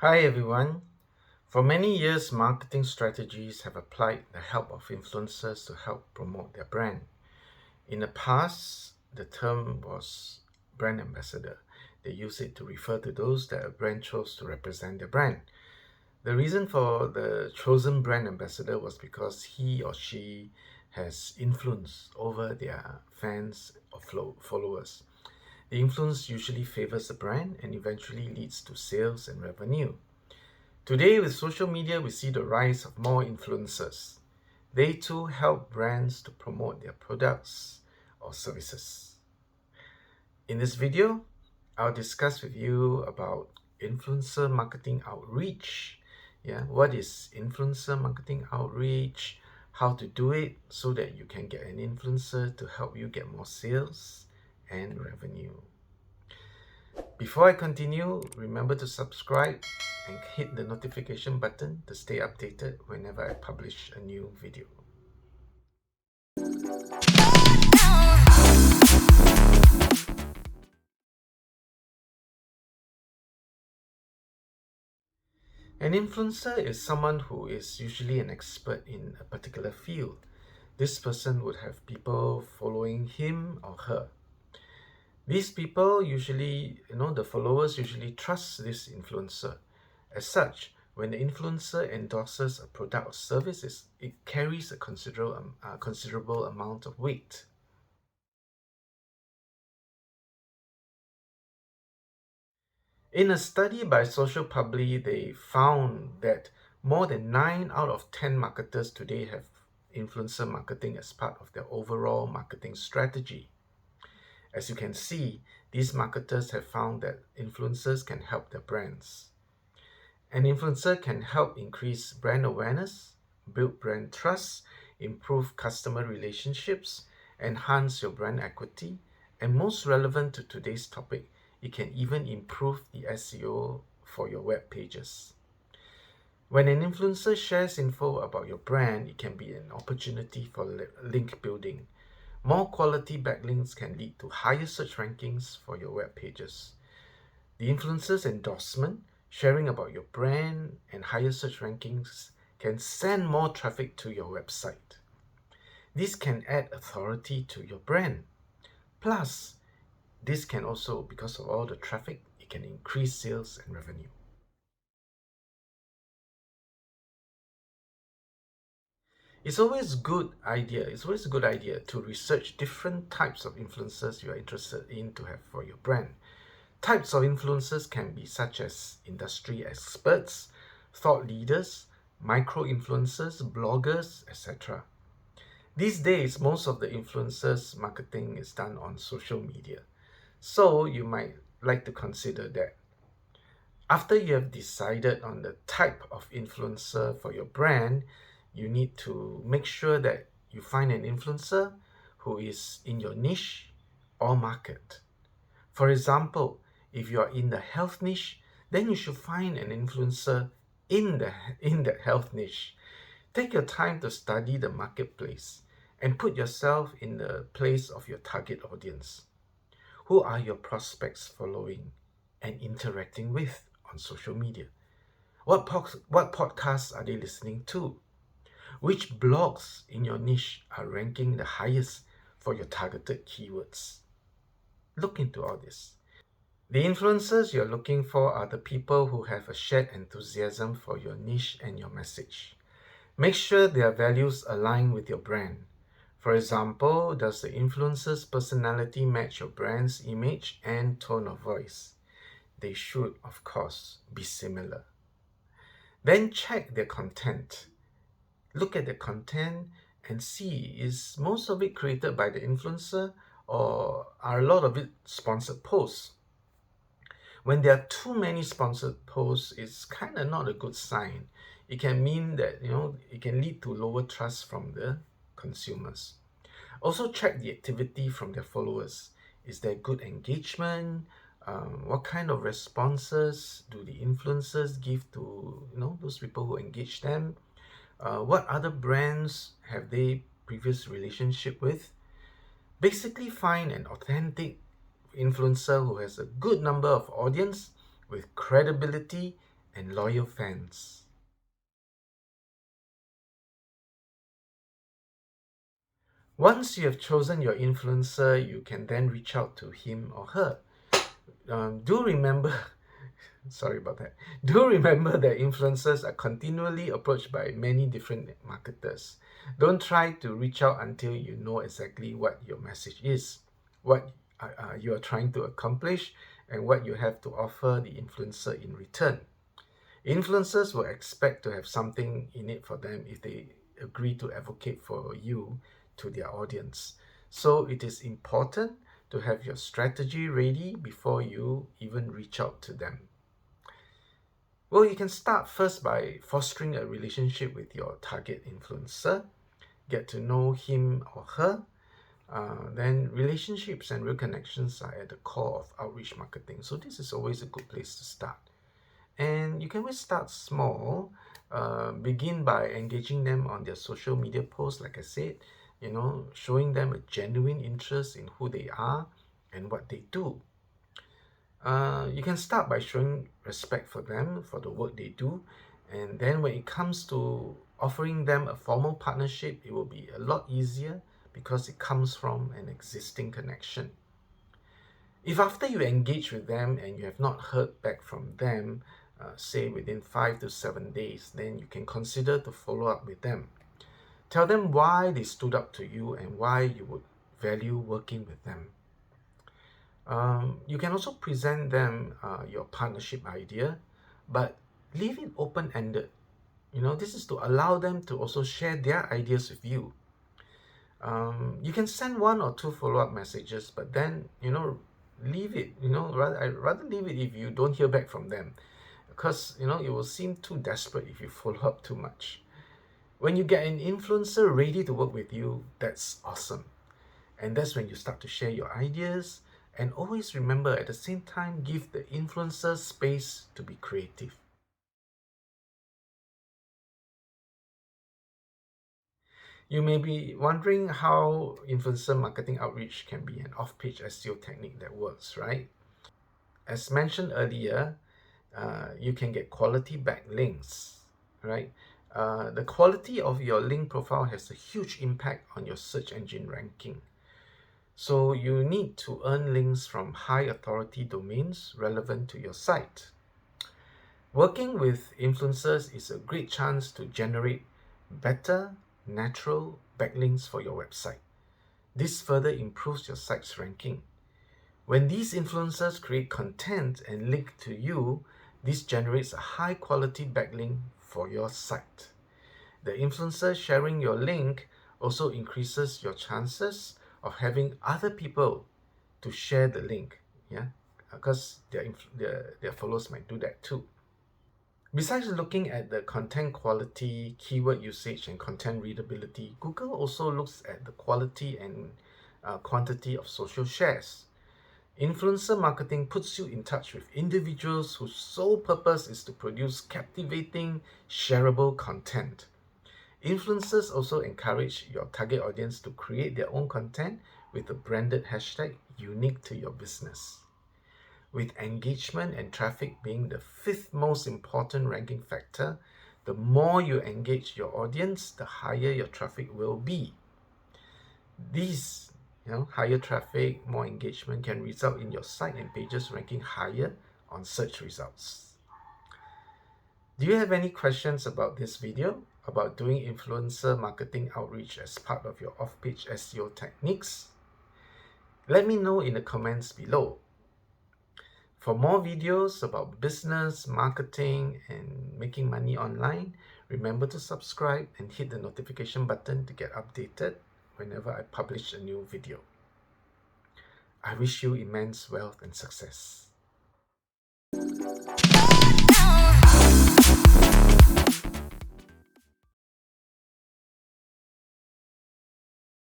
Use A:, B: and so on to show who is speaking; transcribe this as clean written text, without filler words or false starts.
A: Hi everyone. For many years, marketing strategies have applied the help of influencers to help promote their brand. In the past, the term was brand ambassador. They use it to refer to those that a brand chose to represent their brand. The reason for the chosen brand ambassador was because he or she has influence over their fans or followers. The influence usually favors the brand and eventually leads to sales and revenue. Today, with social media, we see the rise of more influencers. They too help brands to promote their products or services. In this video, I'll discuss with you about influencer marketing outreach. What is influencer marketing outreach? How to do it so that you can get an influencer to help you get more sales and revenue. Before I continue, remember to subscribe and hit the notification button to stay updated whenever I publish a new video. An influencer is someone who is usually an expert in a particular field. This person would have people following him or her. These people usually, the followers usually trust this influencer. As such, when the influencer endorses a product or services, it carries a considerable amount of weight. In a study by Social Publi, they found that more than 9 out of 10 marketers today have influencer marketing as part of their overall marketing strategy. As you can see, these marketers have found that influencers can help their brands. An influencer can help increase brand awareness, build brand trust, improve customer relationships, enhance your brand equity, and most relevant to today's topic, it can even improve the SEO for your web pages. When an influencer shares info about your brand, it can be an opportunity for link building. More quality backlinks can lead to higher search rankings for your web pages. The influencer's endorsement, sharing about your brand, and higher search rankings can send more traffic to your website. This can add authority to your brand. Plus, this can also, because of all the traffic, it can increase sales and revenue. It's always a good idea to research different types of influencers you are interested in to have for your brand. Types of influencers can be such as industry experts, thought leaders, micro-influencers, bloggers, etc. These days, most of the influencers marketing is done on social media. So you might like to consider that. After you have decided on the type of influencer for your brand, you need to make sure that you find an influencer who is in your niche or market. For example, if you are in the health niche, then you should find an influencer in the health niche. Take your time to study the marketplace and put yourself in the place of your target audience. Who are your prospects following and interacting with on social media? What podcasts are they listening to? Which blogs in your niche are ranking the highest for your targeted keywords? Look into all this. The influencers you're looking for are the people who have a shared enthusiasm for your niche and your message. Make sure their values align with your brand. For example, does the influencer's personality match your brand's image and tone of voice? They should, of course, be similar. Then check their content. Look at the content and see, is most of it created by the influencer or are a lot of it sponsored posts? When there are too many sponsored posts, it's kind of not a good sign. It can mean that, it can lead to lower trust from the consumers. Also check the activity from their followers. Is there good engagement? What kind of responses do the influencers give to those people who engage them? What other brands have they previous relationship with? Basically, find an authentic influencer who has a good number of audience with credibility and loyal fans. Once you have chosen your influencer, you can then reach out to him or her. Do remember, sorry about that. Do remember that influencers are continually approached by many different marketers. Don't try to reach out until you know exactly what your message is, what you are trying to accomplish, and what you have to offer the influencer in return. Influencers will expect to have something in it for them if they agree to advocate for you to their audience. So it is important to have your strategy ready before you even reach out to them. Well, you can start first by fostering a relationship with your target influencer. Get to know him or her. Then relationships and real connections are at the core of outreach marketing. So this is always a good place to start. And you can always start small. Begin by engaging them on their social media posts, like I said, showing them a genuine interest in who they are and what they do. You can start by showing respect for them, for the work they do. And then when it comes to offering them a formal partnership, it will be a lot easier because it comes from an existing connection. If after you engage with them and you have not heard back from them, say within 5 to 7 days, then you can consider to follow up with them. Tell them why they stood up to you and why you would value working with them. You can also present them your partnership idea, but leave it open-ended. This is to allow them to also share their ideas with you. You can send 1 or 2 follow-up messages, but then, leave it. I'd rather leave it if you don't hear back from them, because, it will seem too desperate if you follow up too much. When you get an influencer ready to work with you, that's awesome. And that's when you start to share your ideas. And always remember, at the same time, give the influencer space to be creative. You may be wondering how influencer marketing outreach can be an off-page SEO technique that works, right? As mentioned earlier, you can get quality backlinks, right? The quality of your link profile has a huge impact on your search engine ranking. So you need to earn links from high authority domains relevant to your site. Working with influencers is a great chance to generate better, natural backlinks for your website. This further improves your site's ranking. When these influencers create content and link to you, this generates a high quality backlink for your site. The influencer sharing your link also increases your chances of having other people to share the link, because their followers might do that too. Besides looking at the content quality, keyword usage, and content readability, Google also looks at the quality and quantity of social shares. Influencer marketing puts you in touch with individuals whose sole purpose is to produce captivating, shareable content. Influencers also encourage your target audience to create their own content with a branded hashtag unique to your business. With engagement and traffic being the 5th most important ranking factor, the more you engage your audience, the higher your traffic will be. These, higher traffic, more engagement can result in your site and pages ranking higher on search results. Do you have any questions about this video, about doing influencer marketing outreach as part of your off-page SEO techniques? Let me know in the comments below. For more videos about business, marketing, and making money online, remember to subscribe and hit the notification button to get updated whenever I publish a new video. I wish you immense wealth and success.